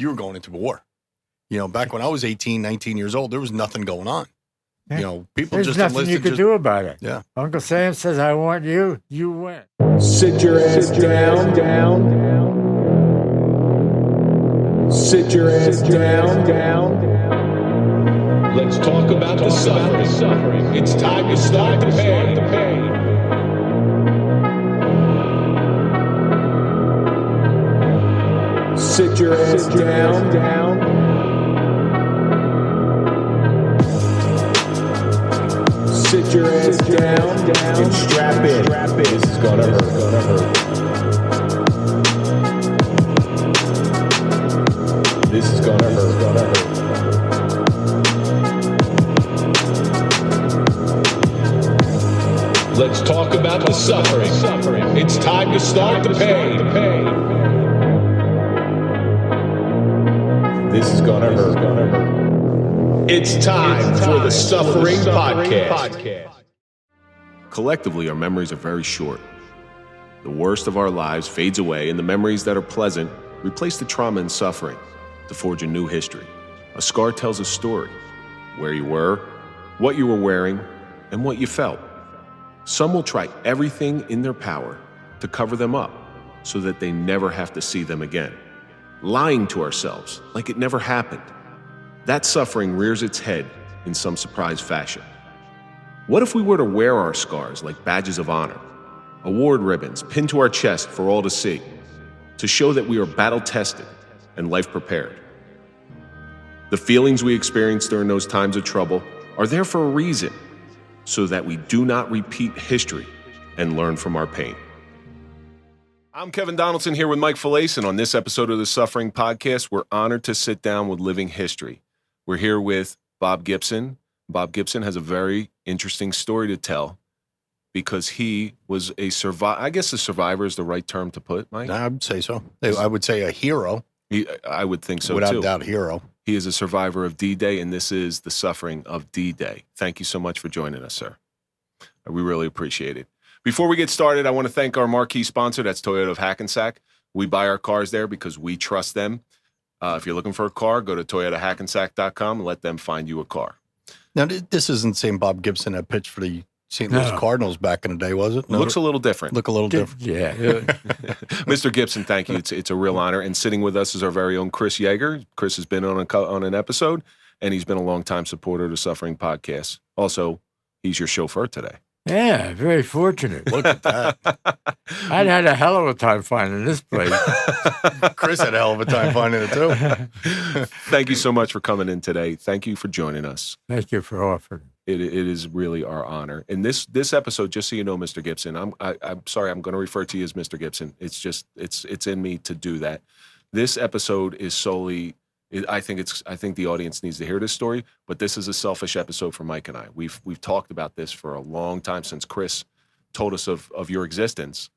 you were going into war. Back when I was 18, 19 years old, there was nothing going on. Yeah. People There's just nothing enlisted. you could do about it. Yeah. Uncle Sam says, I want you, you win. Sit your ass down. Sit your ass down. Let's talk about the suffering. It's time to start the pay. Sit your ass down. Sit your ass down and strap in. This is gonna hurt. This is gonna hurt. Let's talk about the suffering. It's time to start the pain. This is gonna hurt. It's time for the Suffering Podcast. Collectively, our memories are very short. The worst of our lives fades away, and the memories that are pleasant replace the trauma and suffering to forge a new history. A scar tells a story: where you were, what you were wearing, and what you felt. Some will try everything in their power to cover them up so that they never have to see them again, lying to ourselves like it never happened. That suffering rears its head in some surprise fashion. What if we were to wear our scars like badges of honor, award ribbons pinned to our chest for all to see, to show that we are battle-tested and life-prepared? The feelings we experience during those times of trouble are there for a reason, so that we do not repeat history and learn from our pain. I'm Kevin Donaldson here with Mike Failace, and on this episode of the Suffering Podcast, we're honored to sit down with living history. We're here with Bob Gibson. Bob Gibson has a very interesting story to tell because he was a survivor. I guess a survivor is the right term to put, Mike? I would say so. I would say a hero. I would think so, Without too. doubt, hero. He is a survivor of D-Day, and this is the suffering of D-Day. Thank you so much for joining us, sir. We really appreciate it. Before we get started, I want to thank our marquee sponsor. That's Toyota of Hackensack. We buy our cars there because we trust them. If you're looking for a car, go to toyotahackensack.com and let them find you a car. Now, this isn't the same Bob Gibson that pitched for the St. Louis Cardinals back in the day, was it? No, Looks a little different. Look a little different. Yeah. Mr. Gibson, thank you. It's a real honor. And sitting with us is our very own Chris Yeager. Chris has been on an episode, and he's been a longtime supporter of the Suffering Podcast. Also, he's your chauffeur today. Yeah, very fortunate. Look at that. I'd had a hell of a time finding this place. Chris had a hell of a time finding it, too. Thank you so much for coming in today. Thank you for joining us. Thank you for offering. It is really our honor. And this episode, just so you know, Mr. Gibson, I'm sorry, I'm going to refer to you as Mr. Gibson. It's just it's in me to do that. This episode is solely. I think the audience needs to hear this story, but this is a selfish episode for Mike and I. We've talked about this for a long time since Chris told us of your existence.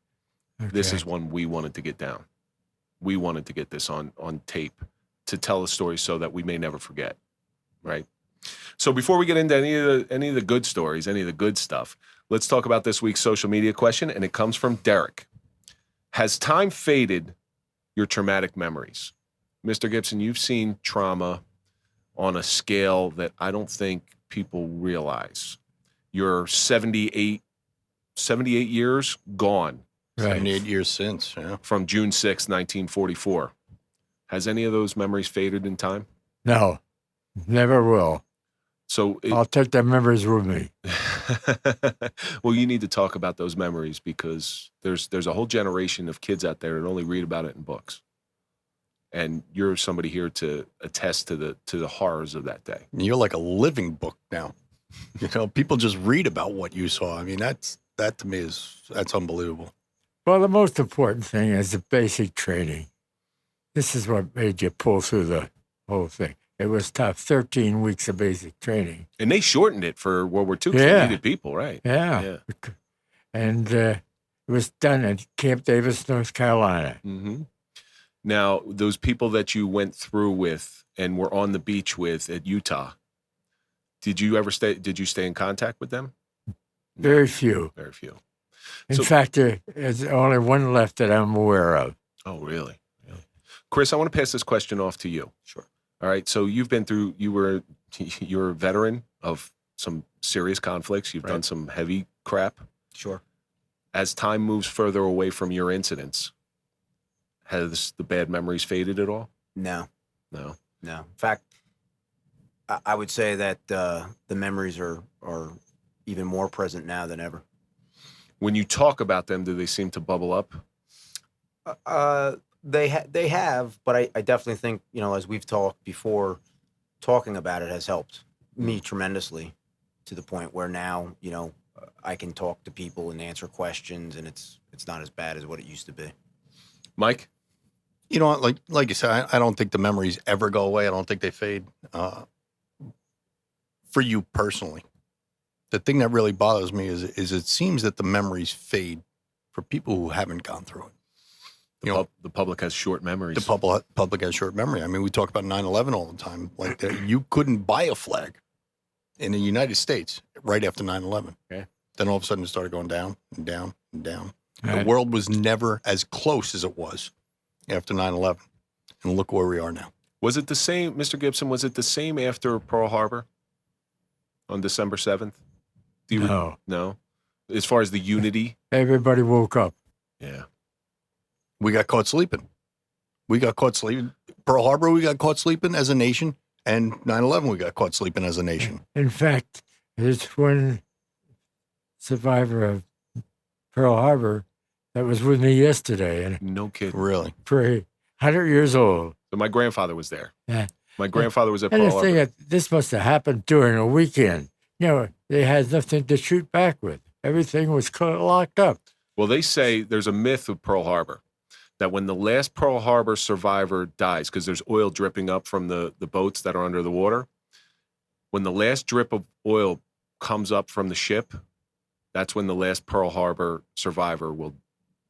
Okay. This is one we wanted to get down. We wanted to get this on tape to tell a story so that we may never forget, right? So before we get into any of the good stories, any of the good stuff, let's talk about this week's social media question, and it comes from Derek. Has time faded your traumatic memories? Mr. Gibson, you've seen trauma on a scale that I don't think people realize. You're 78 years gone. Right. 78 years since, yeah. From June 6, 1944. Has any of those memories faded in time? No, never will. So I'll take the memories with me. Well, you need to talk about those memories because there's a whole generation of kids out there that only read about it in books. And you're somebody here to attest to the horrors of that day. You're like a living book now. People just read about what you saw. I mean, that to me that's unbelievable. Well, the most important thing is the basic training. This is what made you pull through the whole thing. It was tough, 13 weeks of basic training. And they shortened it for World War II because they needed people, right? Yeah. And it was done at Camp Davis, North Carolina. Mm-hmm. Now, those people that you went through with and were on the beach with at Utah, did you stay in contact with them? Very few. Very few. In fact, there's only one left that I'm aware of. Oh, really? Yeah. Chris, I want to pass this question off to you. Sure. All right. So you've been through. You're a veteran of some serious conflicts. You've done some heavy crap. Sure. As time moves further away from your incidents, has the bad memories faded at all? No. No. In fact, I would say that the memories are even more present now than ever. When you talk about them, do they seem to bubble up? They have, but I definitely think, as we've talked before, talking about it has helped me tremendously to the point where now, I can talk to people and answer questions, and it's not as bad as what it used to be. Mike? You know what? Like you said, I don't think the memories ever go away. I don't think they fade. For you personally, the thing that really bothers me is it seems that the memories fade for people who haven't gone through it. The public has short memories. The public has short memory. I mean, we talk about 9/11 all the time. Like you couldn't buy a flag in the United States right after 9/11. Okay. Then all of a sudden it started going down and down and down. Right. The world was never as close as it was after 9/11. And look where we are now. Was it the same, Mr. Gibson, was it the same after Pearl Harbor on December 7th? No. As far as the unity? Everybody woke up. Yeah. We got caught sleeping. Pearl Harbor, we got caught sleeping as a nation. And 9/11, we got caught sleeping as a nation. In fact, there's one survivor of Pearl Harbor that was with me yesterday, and No kidding. Really? 100 years old. So my grandfather was there. Yeah. My grandfather was at And Pearl the thing Harbor. that this must have happened during a weekend. They had nothing to shoot back with. Everything was locked up. Well, they say there's a myth of Pearl Harbor that when the last Pearl Harbor survivor dies, because there's oil dripping up from the boats that are under the water, when the last drip of oil comes up from the ship, that's when the last Pearl Harbor survivor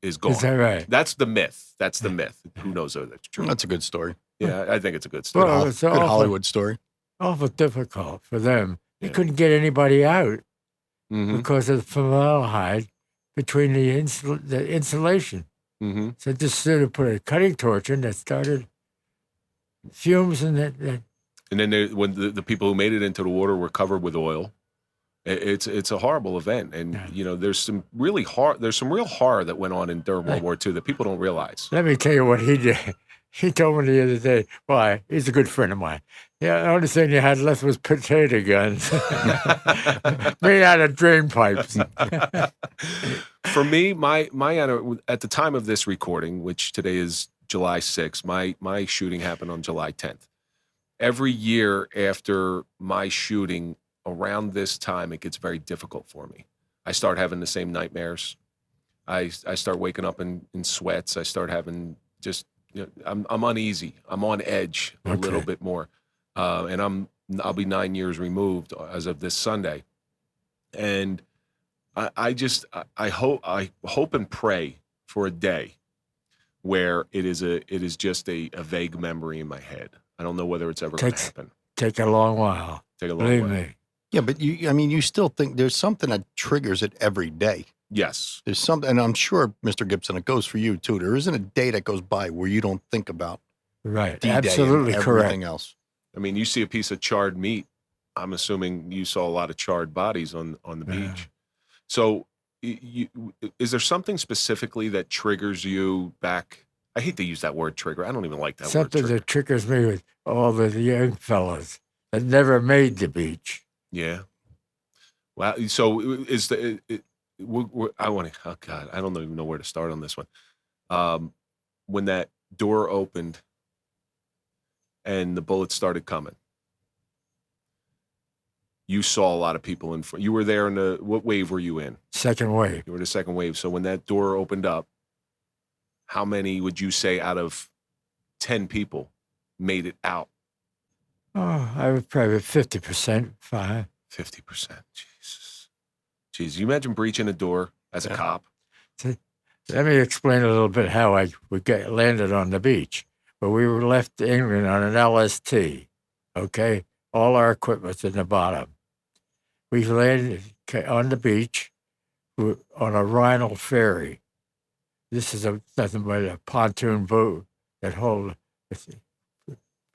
is gone. Is that right? That's the myth. That's the myth. Who knows if that's true? That's a good story. Yeah, I think it's a good story. Well, Good it's awful, Hollywood story. awful difficult for them. They Yeah. couldn't get anybody out Mm-hmm. because of the formaldehyde between the insulation. Mm-hmm. So just sort of put a cutting torch in that started fumes and that And then when the people who made it into the water were covered with oil, it's a horrible event. And there's some real horror that went on during World War II that people don't realize. Let me tell you what he did. He told me the other day, he's a good friend of mine. Yeah, the only thing you had left was potato guns made out of drain pipes. For me, my at the time of this recording, which today is July 6th, my shooting happened on July 10th. Every year after my shooting, around this time, it gets very difficult for me. I start having the same nightmares. I start waking up in sweats. I start having just, I'm uneasy. I'm on edge a little bit more. And I'll be 9 years removed as of this Sunday. And I hope and pray for a day where it is just a vague memory in my head. I don't know whether it's ever going to happen. Take a long while. Believe me. Yeah, but you still think there's something that triggers it every day. Yes. There's something, and I'm sure, Mr. Gibson, it goes for you too. There isn't a day that goes by where you don't think about Right. D-Day Absolutely and correct. everything else. I mean, you see a piece of charred meat. I'm assuming you saw a lot of charred bodies on the beach. So is there something specifically that triggers you back? I hate to use that word trigger. I don't even like that Something word trigger. that triggers me with all the young fellas that never made the beach. Yeah. Wow. So is I want to, oh God, I don't even know where to start on this one. When that door opened and the bullets started coming, you saw a lot of people in front. You were there what wave were you in? Second wave. You were in the second wave. So when that door opened up, how many would you say out of 10 people made it out? Oh, I would probably 50%, fine. 50%. Jesus. Jeez, you imagine breaching a door as a cop? Let me explain a little bit how we landed on the beach. But we were left to England on an LST, okay? All our equipment's in the bottom. We landed on the beach on a Rhinal ferry. This is nothing but a pontoon boat that hold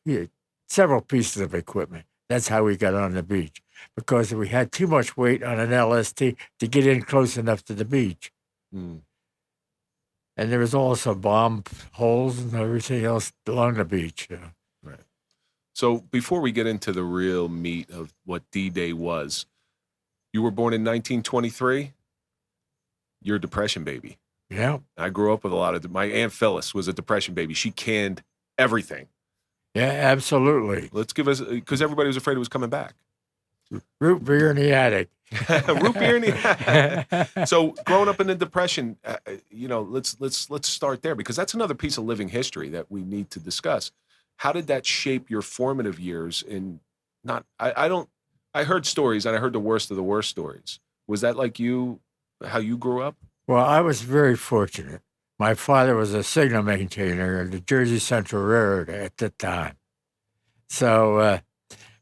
He had several pieces of equipment. That's how we got on the beach, because we had too much weight on an LST to get in close enough to the beach. Mm. And there was also bomb holes and everything else along the beach. Right. So before we get into the real meat of what D-Day was, you were born in 1923. You're a Depression baby. Yeah. I grew up with a lot of, my Aunt Failace was a Depression baby. She canned everything. Yeah, absolutely. Let's give us, because everybody was afraid it was coming back. Root beer in the attic. Root beer in the So growing up in the Depression, let's start there, because that's another piece of living history that we need to discuss. How did that shape your formative years? I heard stories, and I heard the worst of the worst stories. Was that like you, how you grew up? Well, I was very fortunate. My father was a signal maintainer at the Jersey Central Railroad at the time. So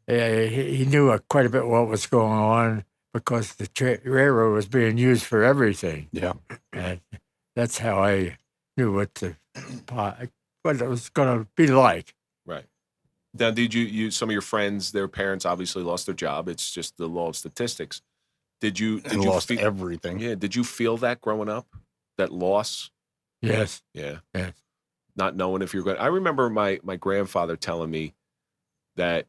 he knew quite a bit what was going on, because the railroad was being used for everything. Yeah. And that's how I knew what it was going to be like. Right. Now, did you some of your friends, their parents obviously lost their job. It's just the law of statistics. Did you lost everything? Yeah. Did you feel that growing up, that loss? Yes. Yeah. Yes. Not knowing if you're going. I remember my grandfather telling me that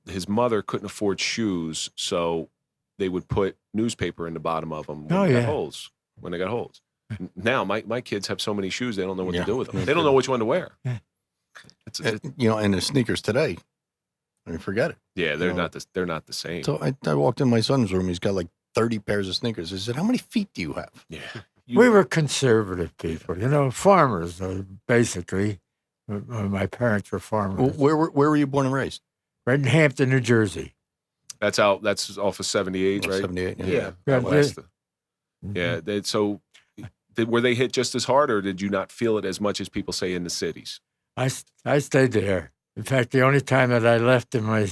his mother couldn't afford shoes, so they would put newspaper in the bottom of them when they got holes. When they got holes. Now my kids have so many shoes, they don't know what to do with them. They don't know which one to wear. And the sneakers today, I mean, forget it. Yeah, they're not the same. So I walked in my son's room. He's got like 30 pairs of sneakers. I said, "How many feet do you have?" Yeah, we were conservative people, farmers, basically. My parents were farmers. Where were you born and raised? Right in Hampton, New Jersey. That's off of 78, right? 78, yeah. Yeah. So were they hit just as hard, or did you not feel it as much as people say in the cities? I stayed there. In fact, the only time that I left in my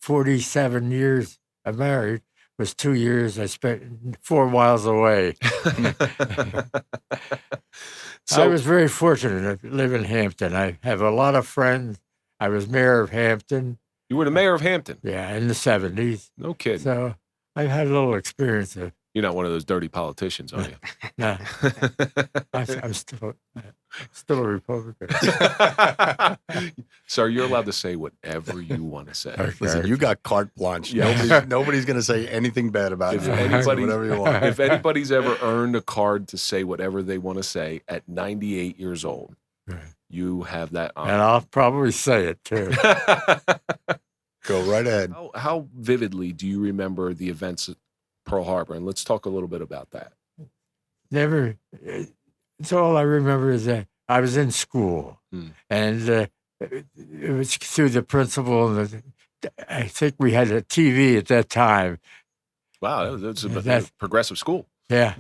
47 years of married was 2 years I spent 4 miles away. I was very fortunate to live in Hampton. I have a lot of friends. I was mayor of Hampton. You were the mayor of Hampton? Yeah, in the 70s. No kidding. So I had a little experience of. You're not one of those dirty politicians, are you? No. I'm still a Republican. Sir, you're allowed to say whatever you want to say. Okay. Listen, you got carte blanche. Yeah. Nobody's going to say anything bad about you. Say whatever you want. If anybody's ever earned a card to say whatever they want to say at 98 years old, you have that honor. And I'll probably say it, too. Go right ahead. How vividly do you remember the events at Pearl Harbor? And let's talk a little bit about that. Never. So all I remember is that I was in school, and it was through the principal. And I think we had a TV at that time. Wow, that's a progressive school. Yeah.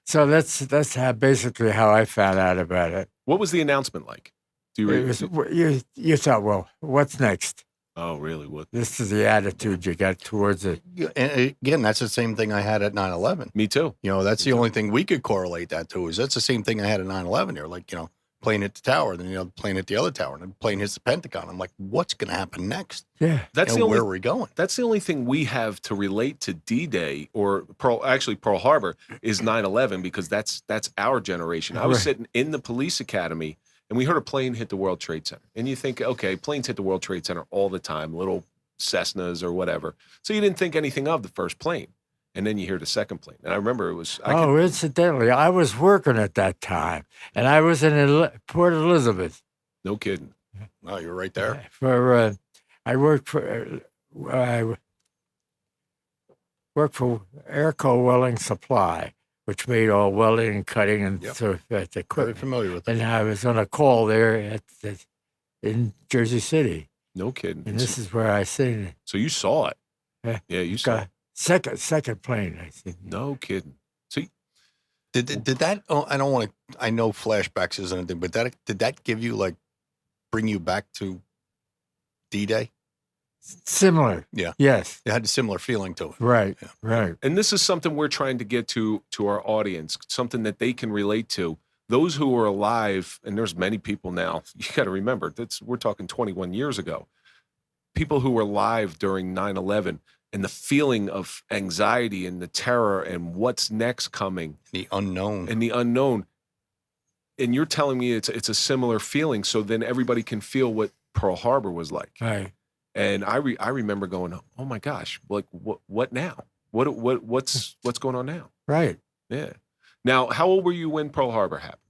So that's basically how I found out about it. What was the announcement like? Do you you thought, well, what's next? Oh, really? What? This is the attitude you got towards it. And again, that's the same thing I had at 9/11. Me too. That's the only thing we could correlate that to. Is that's the same thing I had at 9/11. You're like, playing at the tower, then playing at the other tower, and then plane hits the Pentagon. I'm like, what's going to happen next? Yeah, where are we going? That's the only thing we have to relate to D-Day or Pearl Harbor is 9/11, because that's our generation. I was sitting in the police academy, and we heard a plane hit the World Trade Center. And you think, okay, planes hit the World Trade Center all the time, little Cessnas or whatever. So you didn't think anything of the first plane. And then you hear the second plane. And I remember it was... incidentally, I was working at that time. And I was in Port Elizabeth. No kidding. Oh, you're right there. I worked for Airco Welding Supply, which made all welding and cutting and sort of equipment. Very familiar with that. And I was on a call there in Jersey City. No kidding. And this is where I seen it. So you saw it. Yeah, you saw it. Second plane, I think. No kidding. So did that? Oh, I don't want to. I know flashbacks isn't anything, but did that give you bring you back to D-Day? Similar. Yeah. Yes. It had a similar feeling to it. Right. Right. And this is something we're trying to get to our audience, something that they can relate to. those who are alive, and there's many people now, you got to remember, we're talking 21 years ago, people who were alive during 9/11, and the feeling of anxiety and the terror and what's next coming. The unknown. And you're telling me it's a similar feeling, so then everybody can feel what Pearl Harbor was like. Right. And I remember going, oh my gosh, like what now? What's going on now? Right. Yeah. Now, how old were you when Pearl Harbor happened?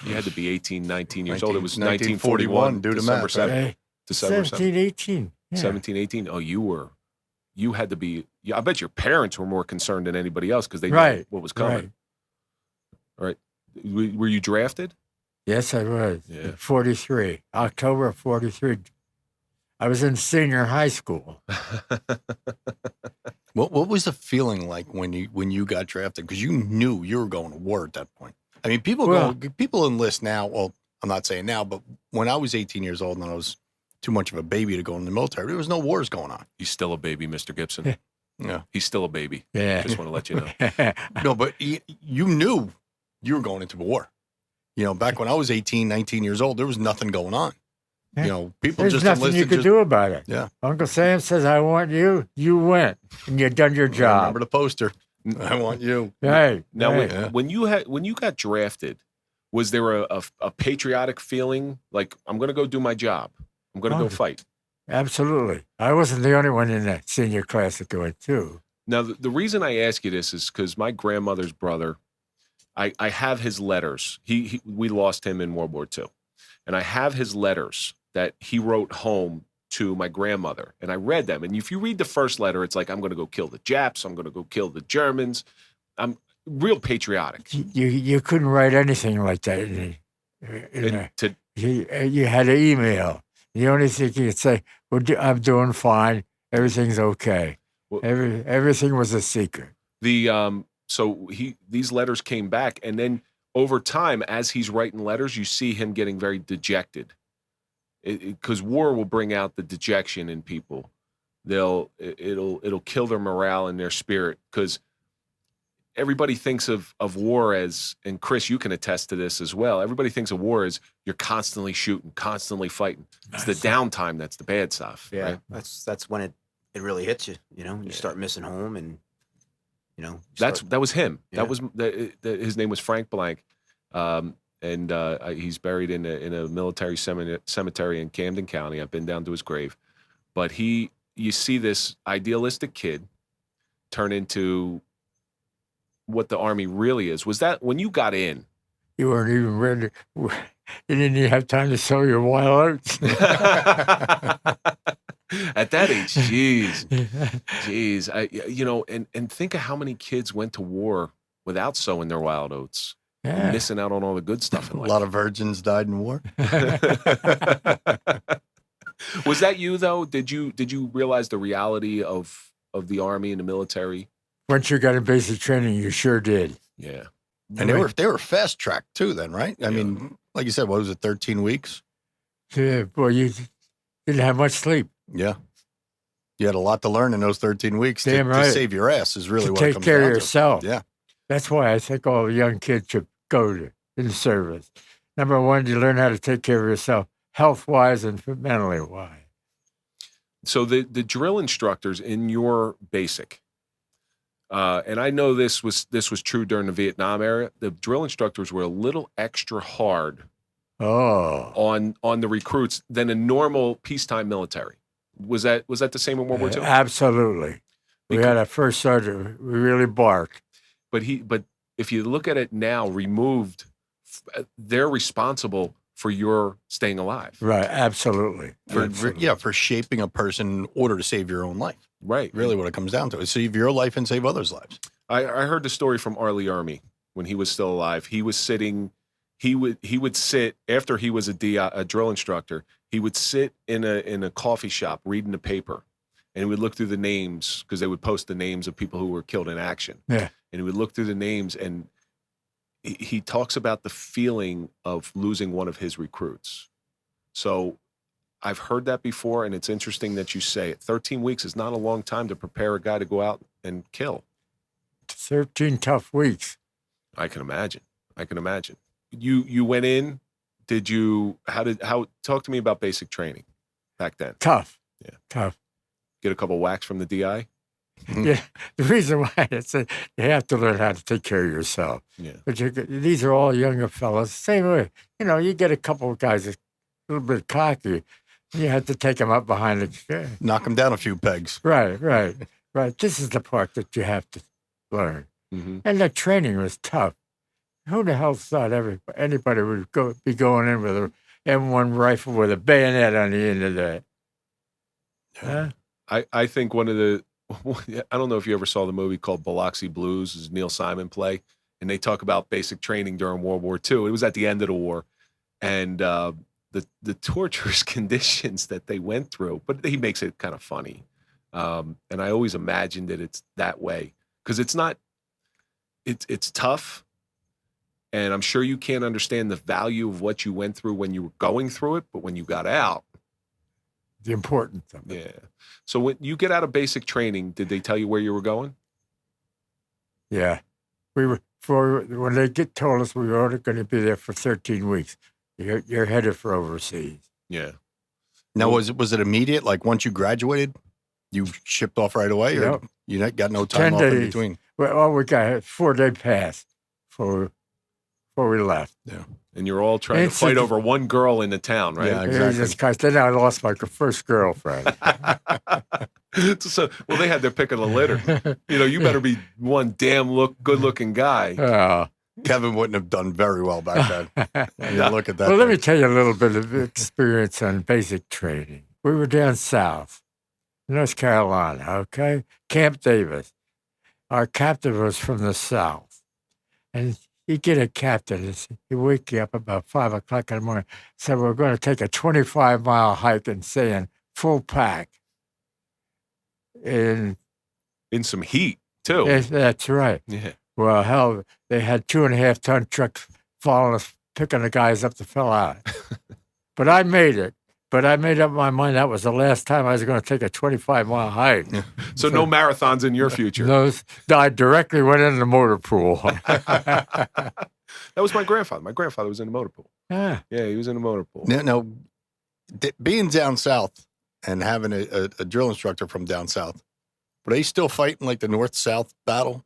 You had to be 18, 19 years old. It was 1941, do the December math. 7th. December 17, 7th. 18. Yeah. 17, 18. Oh, you had to be, I bet your parents were more concerned than anybody else because they knew what was coming. Right. All right. Were you drafted? Yes, I was. Yeah. 43. October of 43. I was in senior high school. What was the feeling like when you got drafted? Because you knew you were going to war at that point. I mean, people enlist now. Well, I'm not saying now, but when I was 18 years old and I was too much of a baby to go in the military, there was no wars going on. He's still a baby, Mr. Gibson. Yeah. He's still a baby. Yeah. Just want to let you know. No, but you knew you were going into war. You know, back when I was 18, 19 years old, there was nothing going on. You know, people There's just nothing enlisted. you could do about it. Yeah. Uncle Sam says, I want you. You went. And you done your I job. remember the poster. I want you. Right. Now, right. when you got drafted, was there a patriotic feeling like, I'm going to go do my job? I'm going to go fight? Absolutely. I wasn't the only one in that senior class that went too. Now, the reason I ask you this is because my grandmother's brother, I have his letters. We lost him in World War II. And I have his letters that he wrote home to my grandmother. And I read them. And if you read the first letter, it's like, I'm going to go kill the Japs. I'm going to go kill the Germans. I'm real patriotic. You couldn't write anything like that. You had to email. The only thing you could say, well, I'm doing fine. Everything's okay. Well, everything was a secret. So these letters came back, and then over time, as he's writing letters, you see him getting very dejected. Because war will bring out the dejection in people. It'll kill their morale and their spirit. Because everybody thinks of war as, and Chris, you can attest to this as well. Everybody thinks of war as you're constantly shooting, constantly fighting. It's the downtime that's the bad stuff. Yeah, right? that's when it really hits you. You know, you start missing home, and you know that was him. Yeah. That was his name was Frank Blank, and he's buried in a military cemetery in Camden County. I've been down to his grave, but you see this idealistic kid turn into what the Army really is. Was that when you got in? You weren't even ready. You didn't even have time to sow your wild oats. At that age, jeez. And think of how many kids went to war without sowing their wild oats, and missing out on all the good stuff in life. A lot of virgins died in war. Was that you though? Did you realize the reality of the Army and the military? Once you got in basic training, you sure did. Yeah. And they were fast tracked too then, right? I mean, like you said, what was it, 13 weeks? Yeah, boy, you didn't have much sleep. Yeah. You had a lot to learn in those 13 weeks to save your ass is really what it comes down to. Take care of yourself. Yeah. That's why I think all the young kids should go in the service. Number one, you learn how to take care of yourself, health-wise and mentally wise. So the drill instructors in your basic, and I know this was true during the Vietnam era, the drill instructors were a little extra hard on the recruits than a normal peacetime military. Was that the same in World War II? Absolutely. We had a first sergeant. We really barked. But if you look at it now, removed, they're responsible for your staying alive. Right. Absolutely. For shaping a person in order to save your own life. Right. Really what it comes down to is save your life and save others' lives. I heard the story from Arlie Army when he was still alive. He was sitting, he would sit after he was a drill instructor. He would sit in a coffee shop reading the paper, and he would look through the names because they would post the names of people who were killed in action. Yeah. And he would look through the names, and he talks about the feeling of losing one of his recruits. So I've heard that before, and it's interesting that you say it. 13 weeks is not a long time to prepare a guy to go out and kill. 13 tough weeks. I can imagine. I can imagine. You went in. Talk to me about basic training back then. Tough. Yeah. Tough. Get a couple whacks from the DI. Yeah. The reason why it's you have to learn how to take care of yourself. Yeah. But these are all younger fellas. Same way. You get a couple of guys that's a little bit cocky. You have to take them up behind the chair. Knock them down a few pegs. Right. This is the part that you have to learn. Mm-hmm. And the training was tough. Who the hell thought anybody would be going in with an M1 rifle with a bayonet on the end of that? Huh? I think one of the, I don't know if you ever saw the movie called Biloxi Blues, is Neil Simon play, and they talk about basic training during World War II. It was at the end of the war, and the torturous conditions that they went through, but he makes it kind of funny. And I always imagined that it's that way because it's not, it's tough. And I'm sure you can't understand the value of what you went through when you were going through it, but when you got out. The importance of it. Yeah. So when you get out of basic training, did they tell you where you were going? Yeah. When they told us we were only going to be there for 13 weeks. You're headed for overseas. Yeah. Now, was it immediate? Like once you graduated, you shipped off right away? Or Yep. you got no time 10 off days. in between? Well, we got a 4-day pass before we left. Yeah. And you're all trying to fight over one girl in the town, right? Yeah, exactly. Jesus Christ. Then I lost my first girlfriend. So, well, they had their pick of the litter. You better be one damn good-looking guy. Kevin wouldn't have done very well back then. Yeah, look at that. Well, let me tell you a little bit of experience on basic training. We were down south, North Carolina, okay? Camp Davis. Our captain was from the south. And you get a captain, he wake you up about 5 o'clock in the morning, said, we're going to take a 25-mile hike in sand, full pack. In some heat, too. That's right. Yeah. Well, hell, they had 2.5-ton trucks following us, picking the guys up that fell out. But I made it. But I made up my mind that was the last time I was going to take a 25-mile hike. So no marathons in your future. I directly went in the motor pool. That was my grandfather. My grandfather was in the motor pool. Yeah, he was in the motor pool. Now, being down south and having a drill instructor from down south, were they still fighting like the north-south battle?